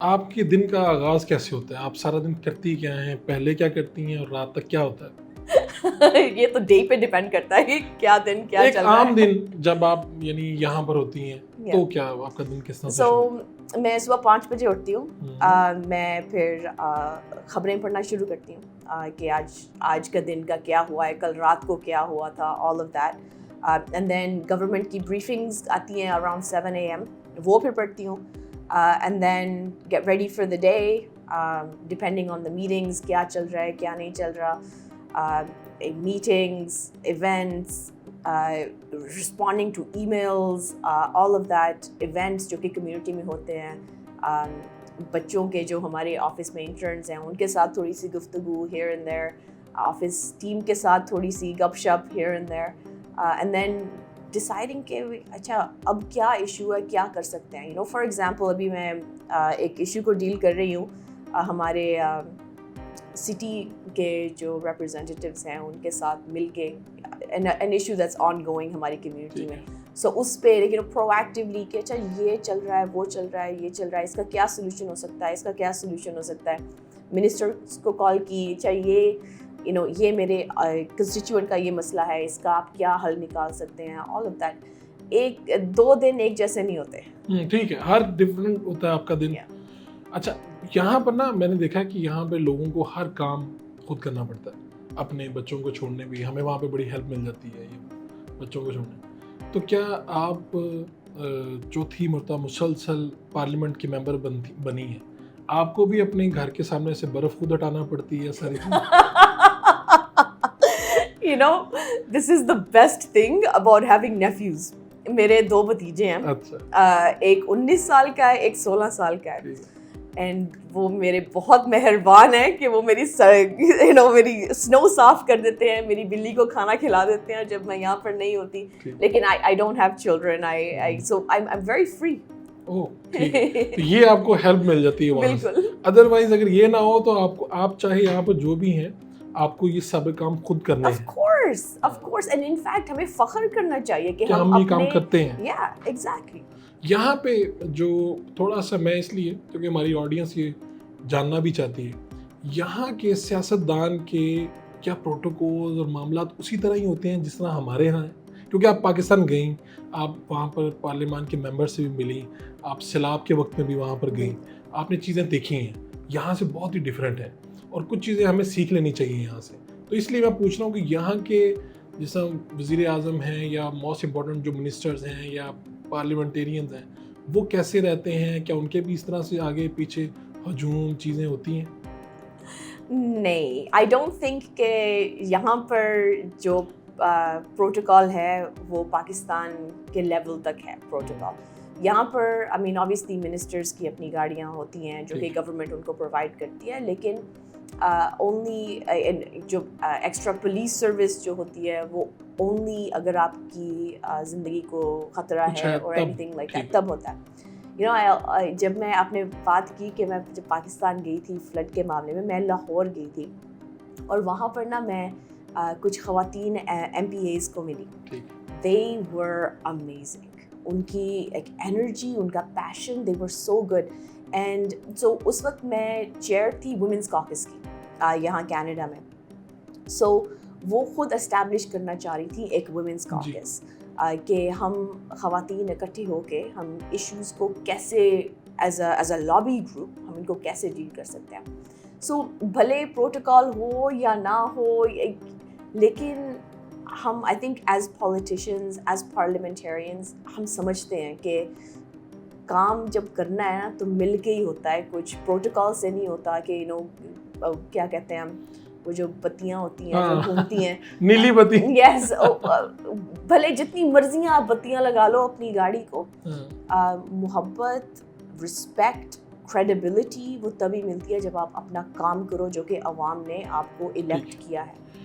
آپ کے دن کا آغاز کیسے ہوتا ہے؟ آپ سارا دن کرتی کیا ہیں؟ پہلے کیا کرتی ہیں اور رات تک کیا ہوتا ہے؟ یہ تو ڈے پہ ڈیپینڈ کرتا ہے کہ کیا دن کیا ایک چل رہا عام ہے. دن جب آپ یعنی یہاں پر ہوتی ہیں تو کیا آپ کا دن کس طرح سے سو شروع ہوتا میں صبح 5 بجے اٹھتی ہوں. ہے؟ میں پھر خبریں پڑھنا شروع کرتی ہوں کہ آج کا دن کا کیا ہوا ہے, کل رات کو کیا ہوا تھا, all of that. And then government کی بریفنگس آتی ہیں اراؤنڈ 7 AM, وہ پھر پڑھتی ہوں. And then get ready for the day depending on the meetings, کیا چل رہا ہے کیا نہیں چل رہا, meetings, events, responding to emails, all of that, events جو کہ کمیونٹی میں ہوتے ہیں, بچوں کے جو ہمارے آفس میں انٹرنز ہیں ان کے ساتھ تھوڑی سی گفتگو here and there, office team کے ساتھ تھوڑی سی گپ شپ here and there, and then deciding کہ اچھا اب کیا ایشو ہے, کیا کر سکتے ہیں. فار ایگزامپل ابھی میں ایک ایشو کو ڈیل کر رہی ہوں, ہمارے سٹی کے جو ریپرزینٹیوز ہیں ان کے ساتھ مل کے an issue that's ongoing ہماری کمیونٹی میں. سو اس پہ پرو ایکٹیولی کہ اچھا یہ چل رہا ہے, وہ چل رہا ہے, یہ چل رہا ہے, اس کا کیا سولوشن ہو سکتا ہے, اس کا کیا سولوشن ہو سکتا ہے. منسٹرس کو کال کی, اچھا یہ میرے کنسٹیچوئنٹ کا یہ مسئلہ ہے, اس کا آپ کیا حل نکال سکتے ہیں, آل آف دیٹ. ایک دو دن ایک جیسے نہیں ہوتے. ٹھیک ہے, ہر ڈفرینٹ ہوتا ہے آپ کا دن. اچھا, یہاں پر نا میں نے دیکھا کہ یہاں پہ لوگوں کو ہر کام خود کرنا پڑتا ہے. اپنے بچوں کو چھوڑنے بھی ہمیں وہاں پہ بڑی ہیلپ مل جاتی ہے یہ بچوں کو چھوڑنے. تو کیا آپ چوتھی مرتبہ مسلسل پارلیمنٹ کی ممبر بنی ہیں, آپ کو بھی اپنے گھر کے سامنے سے برف خود ہٹانا پڑتی ہے ساری چیز؟ This is the best thing about having nephews. میرے 2 بھتیجے ہیں. اچھا, ایک 19 سال کا ہے, ایک 16 سال کا ہے. اینڈ وہ میرے بہت مہربان ہیں کہ وہ میری میری سنو صاف کر دیتے ہیں, میری بلی کو کھانا کھلا دیتے ہیں جب میں یہاں پر نہیں ہوتی. لیکن I don't have children, so I'm very free. تو یہ آپ کو ہیلپ مل جاتی ہے وہاں سے. ادروائز اگر یہ نہ ہو تو آپ چاہے یہاں پر جو بھی ہیں آپ کو یہ سب کام خود کرنے ہیں. Of course, and in fact ہمیں فخر کرنا چاہیے کہ ہم یہ کام کرتے ہیں. Yeah, exactly. یہاں پہ جو تھوڑا سا میں اس لیے کیونکہ ہماری آڈینس یہ جاننا بھی چاہتی ہے, یہاں کے سیاستدان کے کیا پروٹوکولز اور معاملات اسی طرح ہی ہوتے ہیں جس طرح ہمارے یہاں ہیں؟ کیونکہ آپ پاکستان گئیں, آپ وہاں پر پارلیمان کے ممبر سے بھی ملیں, آپ سیلاب کے وقت میں بھی وہاں پر گئیں, آپ نے چیزیں دیکھی ہیں. یہاں سے بہت ہی ڈفرینٹ ہے اور کچھ چیزیں ہمیں سیکھ لینی چاہیے یہاں سے. تو اس لیے میں پوچھ رہا ہوں کہ یہاں کے جیسا وزیر اعظم ہیں یا موسٹ امپورٹنٹ جو منسٹرز ہیں یا پارلیمنٹیرینز ہیں, وہ کیسے رہتے ہیں؟ کیا ان کے بھی اس طرح سے آگے پیچھے ہجوم چیزیں ہوتی ہیں؟ نہیں, آئی ڈونٹ تھنک کہ یہاں پر جو پروٹوکول ہے وہ پاکستان کے لیول تک ہے پروٹوکول. یہاں پر obviously منسٹرز کی اپنی گاڑیاں ہوتی ہیں جو کہ گورنمنٹ ان کو پرووائڈ کرتی ہے, لیکن اونلی جو ایکسٹرا پولیس سروس جو ہوتی ہے وہ اونلی اگر آپ کی زندگی کو خطرہ ہے اور اینی تھنگ لائک دیٹ تب ہوتا ہے. جب میں آپ نے بات کی کہ میں جب پاکستان گئی تھی فلڈ کے معاملے میں لاہور گئی تھی اور وہاں پر نا میں کچھ خواتین MPAs کو ملی. They were amazing. ان کی ایک انرجی, ان کا passion, they were so good. And so اس وقت میں چیئر تھی ویمنس کاکس کی یہاں کینیڈا میں. سو وہ خود اسٹیبلش کرنا چاہ رہی تھی ایک ویمنس کاکس کہ ہم خواتین اکٹھے ہو کے ہم ایشوز کو کیسے ایز اے لابی گروپ ہم ان کو کیسے ڈیل کر سکتے ہیں. سو بھلے پروٹوکول ہو یا نہ ہو, لیکن ہم I think as politicians, as parliamentarians ہم سمجھتے ہیں کہ کام جب کرنا ہے نا تو مل کے ہی ہوتا ہے. کچھ پروٹوکول سے نہیں ہوتا کہ کیا کہتے ہیں ہم, وہ جو بتیاں ہوتی ہیں جو گھومتی ہیں, نیلی بتی, یس, بھلے جتنی مرضیاں آپ بتیاں لگا لو اپنی گاڑی کو, محبت, رسپیکٹ, کریڈیبلٹی وہ تبھی ملتی ہے جب آپ اپنا کام کرو جو کہ عوام نے آپ کو الیکٹ کیا ہے.